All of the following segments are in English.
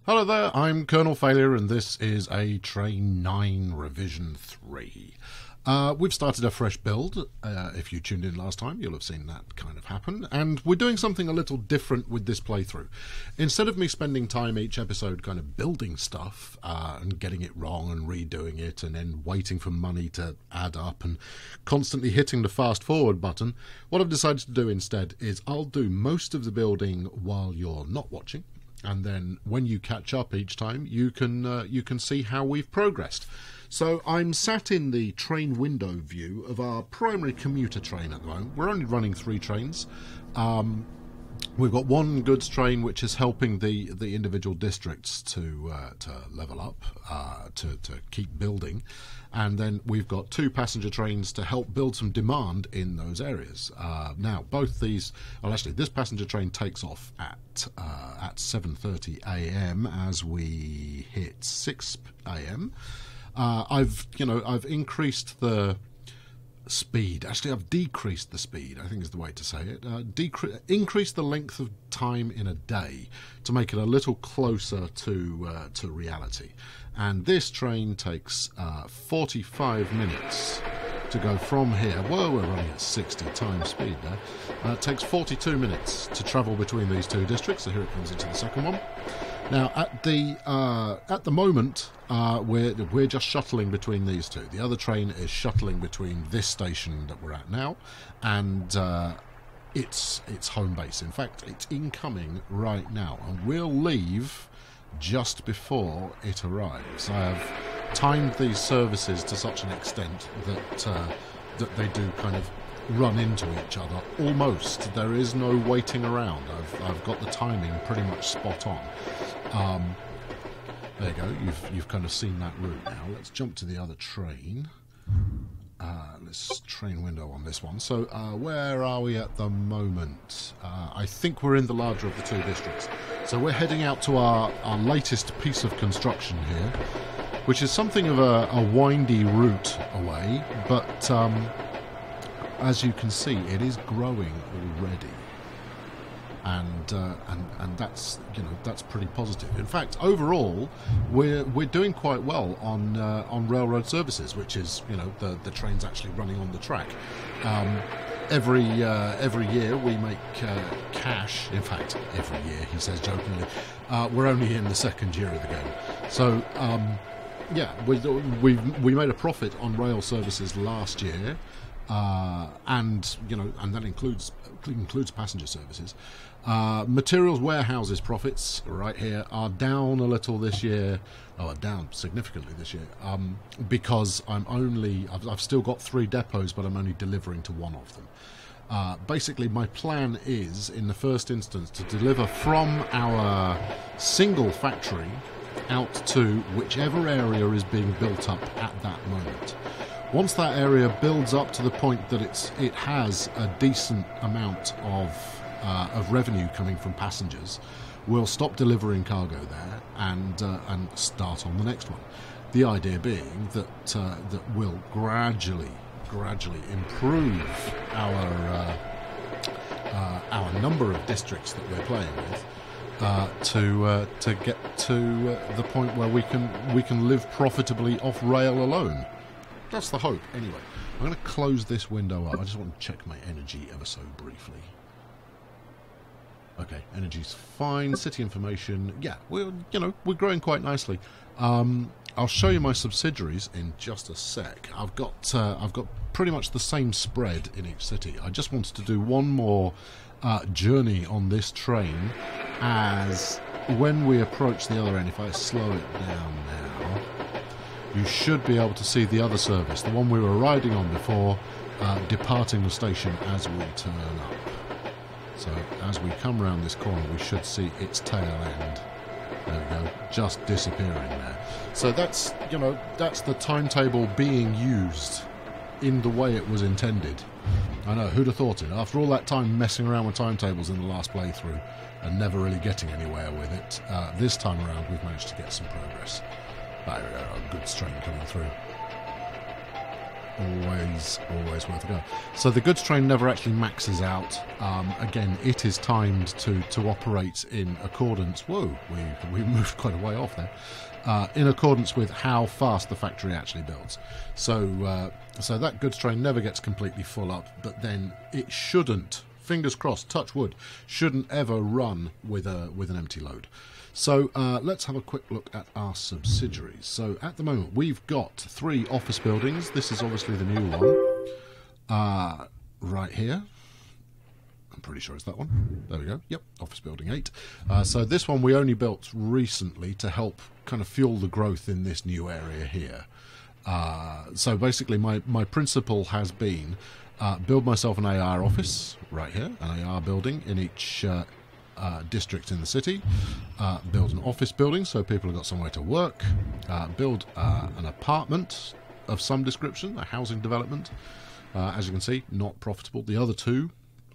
Hello there, I'm Colonel Failure and this is a Train 9 Revision 3. We've started a fresh build. If you tuned in last time, you'll have seen that kind of happen. And we're doing something a little different with this playthrough. Instead of me spending time each episode kind of building stuff and getting it wrong and redoing it and then waiting for money to add up and constantly hitting the fast forward button, what I've decided to do instead is I'll do most of the building while you're not watching. And then when you catch up each time, you can see how we've progressed. So I'm sat in the train window view of our primary commuter train at the moment. We're only running 3 trains. We've got one goods train which is helping the individual districts to level up, to keep building, and then we've got 2 passenger trains to help build some demand in those areas. Now both these, well, actually this passenger train takes off at 7:30 a.m. as we hit 6 a.m. I've increased the speed. Actually, I've decreased the speed, I think is the way to say it. Increased the length of time in a day to make it a little closer to reality. And this train takes 45 minutes to go from here. Well, we're running at 60 times speed there. It takes 42 minutes to travel between these 2 districts. So here it comes into the second one. Now, at the moment, we're just shuttling between these 2. The other train is shuttling between this station that we're at now and its home base. In fact, it's incoming right now, and we'll leave just before it arrives. I have timed these services to such an extent that they do kind of run into each other almost. There is no waiting around. I've got the timing pretty much spot on. There you go. You've kind of seen that route now. Let's jump to the other train. Let's train window on this one. So where are we at the moment? I think we're in the larger of the 2 districts. So we're heading out to our latest piece of construction here, which is something of a windy route away, but as you can see, it is growing already, and that's that's pretty positive. In fact, overall, we're doing quite well on railroad services, which is the trains actually running on the track. Every year we make cash. In fact, every year, he says jokingly. We're only in the 2nd year of the game, so yeah, we made a profit on rail services last year. And that includes passenger services. Materials warehouses profits right here are down a little this year. Are down significantly this year because I've still got 3 depots, but I'm only delivering to 1 of them. Basically, my plan is, in the first instance, to deliver from our single factory out to whichever area is being built up at that moment. Once that area builds up to the point that it has a decent amount of revenue coming from passengers, we'll stop delivering cargo there and start on the next one. The idea being that we'll gradually improve our number of districts that we're playing with to get to the point where we can live profitably off rail alone. That's the hope. Anyway, I'm going to close this window up. I just want to check my energy ever so briefly. Okay, energy's fine. City information. Yeah, we're growing quite nicely. I'll show you my subsidiaries in just a sec. I've got pretty much the same spread in each city. I just wanted to do one more journey on this train, as when we approach the other end, if I slow it down now, you should be able to see the other service, the one we were riding on before, departing the station as we turn up. So as we come around this corner, we should see its tail end. There we go, just disappearing there. So that's the timetable being used in the way it was intended. I know, who'd have thought it? After all that time messing around with timetables in the last playthrough and never really getting anywhere with it, this time around we've managed to get some progress. There we go, a good train coming through. always worth a go. So the goods train never actually maxes out. Again, it is timed to operate in accordance. Whoa, we moved quite a way off there. In accordance with how fast the factory actually builds. So so that goods train never gets completely full up, but then it shouldn't, fingers crossed, touch wood, shouldn't ever run with an empty load. So let's have a quick look at our subsidiaries. So at the moment we've got 3 office buildings. This is obviously the new one. Right here. I'm pretty sure it's that one. There we go. Yep, office building 8. So this one we only built recently to help kind of fuel the growth in this new area here. So basically my principle has been build myself an AR office right here, an AR building in each district in the city, build an office building so people have got somewhere to work, build an apartment of some description, a housing development. As you can see, not profitable. The other 2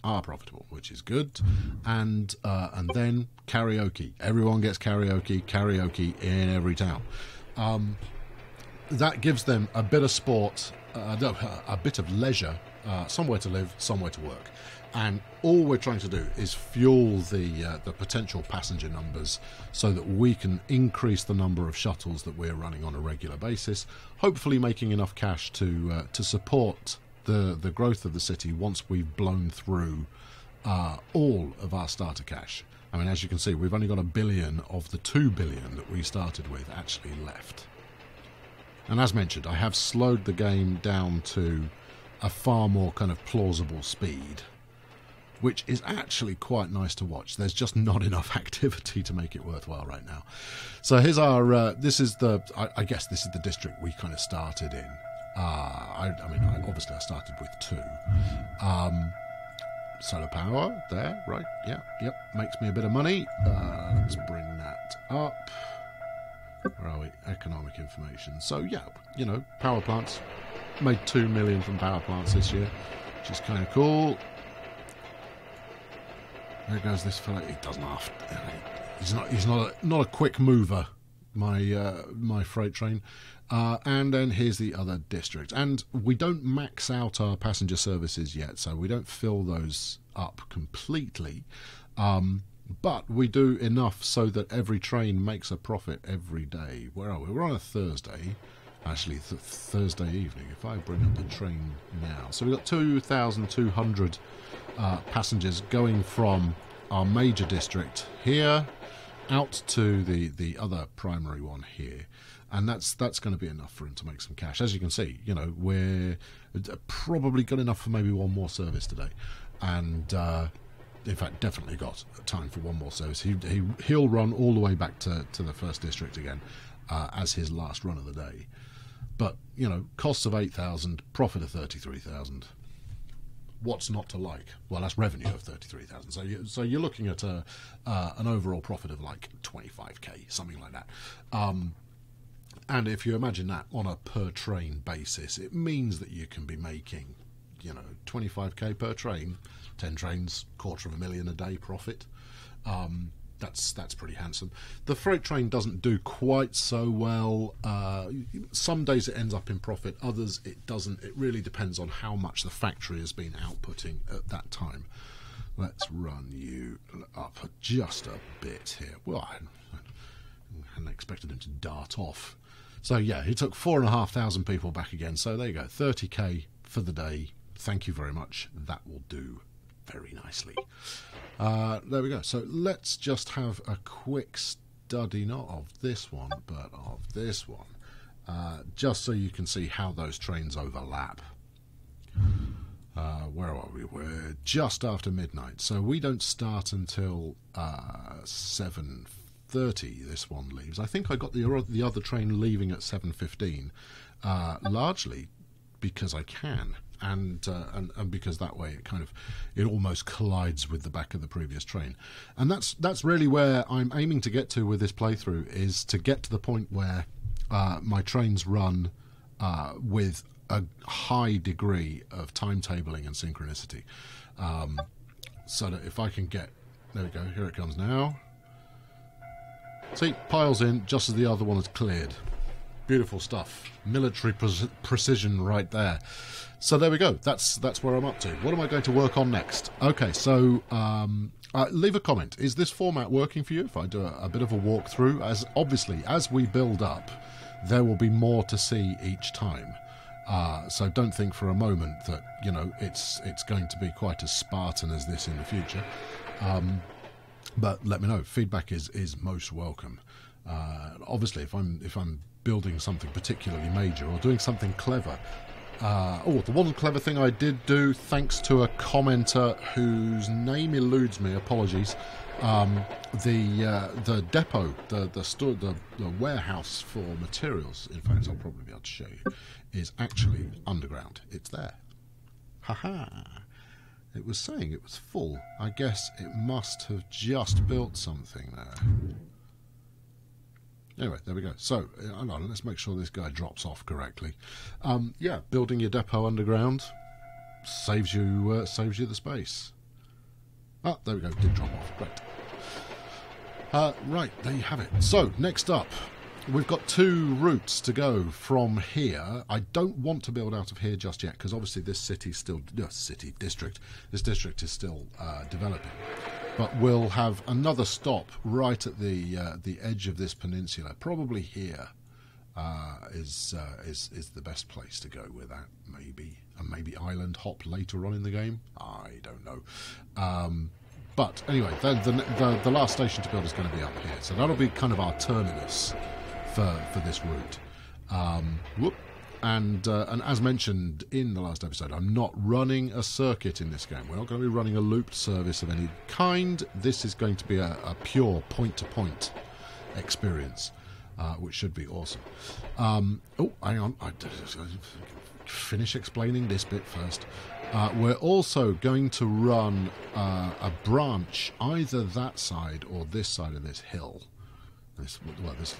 are profitable, which is good. And then karaoke. Everyone gets karaoke in every town. That gives them a bit of sport, a bit of leisure, somewhere to live, somewhere to work. And all we're trying to do is fuel the potential passenger numbers so that we can increase the number of shuttles that we're running on a regular basis, hopefully making enough cash to support the growth of the city once we've blown through all of our starter cash. I mean, as you can see, we've only got $1 billion of the $2 billion that we started with actually left. And as mentioned, I have slowed the game down to a far more kind of plausible speed, which is actually quite nice to watch. There's just not enough activity to make it worthwhile right now. So here's our, this is the, I guess this is the district we kind of started in. I mean, obviously I started with 2. Solar power there, right? Yeah, yep, makes me a bit of money. Let's bring that up. Where are we? Economic information. So yeah, you know, power plants, made 2 million from power plants this year, which is kind of cool. There goes this fella. He doesn't have. He's not a quick mover. My freight train. And then here's the other district. And we don't max out our passenger services yet, so we don't fill those up completely. But we do enough so that every train makes a profit every day. Where are we? We're on a Thursday. Actually, Thursday evening. If I bring up the train now. So we've got 2,200 passengers going from our major district here out to the other primary one here. And that's going to be enough for him to make some cash. As you can see, you know, we're probably got enough for maybe one more service today. And in fact, definitely got time for one more service. He'll run all the way back to the first district again as his last run of the day. But, you know, costs of 8,000, profit of 33,000. What's not to like? Well, that's revenue of 33,000. So you're looking at an overall profit of like 25k, something like that. And if you imagine that on a per train basis, it means that you can be making, you know, 25k per train, 10 trains, $250,000 a day profit. That's pretty handsome. The freight train doesn't do quite so well. Some days it ends up in profit, others it doesn't. It really depends on how much the factory has been outputting at that time. Let's run you up just a bit here. Well, I hadn't expected him to dart off. So yeah, he took 4,500 people back again. So there you go, 30k for the day. Thank you very much. That will do very nicely. There we go. So let's just have a quick study, not of this one, but of this one, just so you can see how those trains overlap. Where are we? We're just after midnight, so we don't start until 7:30. This one leaves. I think I got the other train leaving at 7:15, largely because I can. And because that way it almost collides with the back of the previous train, and that's really where I'm aiming to get to with this playthrough, is to get to the point where my trains run with a high degree of timetabling and synchronicity, so that if I can get, there we go, here it comes now. See, piles in just as the other one is cleared. Beautiful stuff. Military precision right there. So there we go. That's where I'm up to. What am I going to work on next? Okay, so leave a comment. Is this format working for you? If I do a bit of a walkthrough, as obviously as we build up, there will be more to see each time. So don't think for a moment that it's going to be quite as Spartan as this in the future. But let me know. Feedback is most welcome. Obviously, if I'm building something particularly major or doing something clever. The one clever thing I did do, thanks to a commenter whose name eludes me, apologies. The depot, the store, the warehouse for materials, in fact I'll probably be able to show you, is actually underground. It's there. Haha. It was saying it was full. I guess it must have just built something there. Anyway, there we go. So, hang on, let's make sure this guy drops off correctly. Yeah, building your depot underground saves you the space. Ah, there we go. Did drop off. Great. Right, there you have it. So, next up, we've got 2 routes to go from here. I don't want to build out of here just yet because obviously this city's still this district is still developing. But we'll have another stop right at the edge of this peninsula. Probably here is the best place to go with that. Maybe island hop later on in the game. I don't know. But anyway, the last station to build is going to be up here. So that'll be kind of our terminus for this route. And as mentioned in the last episode, I'm not running a circuit in this game. We're not going to be running a looped service of any kind. This is going to be a pure point-to-point experience, which should be awesome. Oh, hang on. I finish explaining this bit first. We're also going to run a branch either that side or this side of this hill. This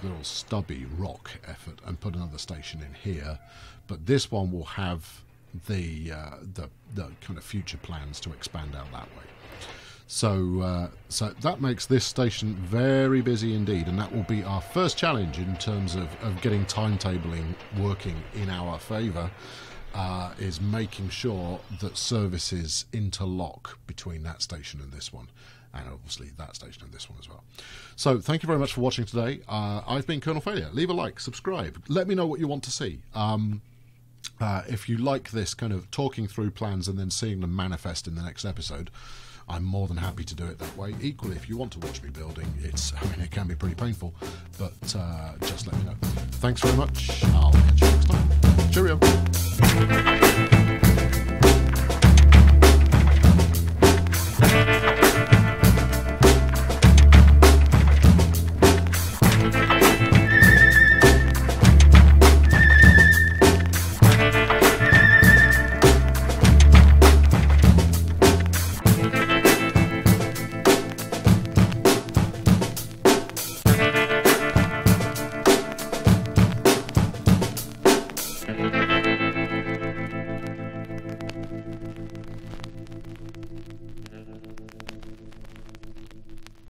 little stubby rock effort, and put another station in here, but this one will have the kind of future plans to expand out that way. So that makes this station very busy indeed, and that will be our first challenge in terms of getting timetabling working in our favour. Is making sure that services interlock between that station and this one. And obviously that station and this one as well. So thank you very much for watching today. I've been Colonel Failure. Leave a like, subscribe. Let me know what you want to see. If you like this kind of talking through plans and then seeing them manifest in the next episode, I'm more than happy to do it that way. Equally, if you want to watch me building, it can be pretty painful, but just let me know. Thanks very much. I'll catch you next time. Cheerio.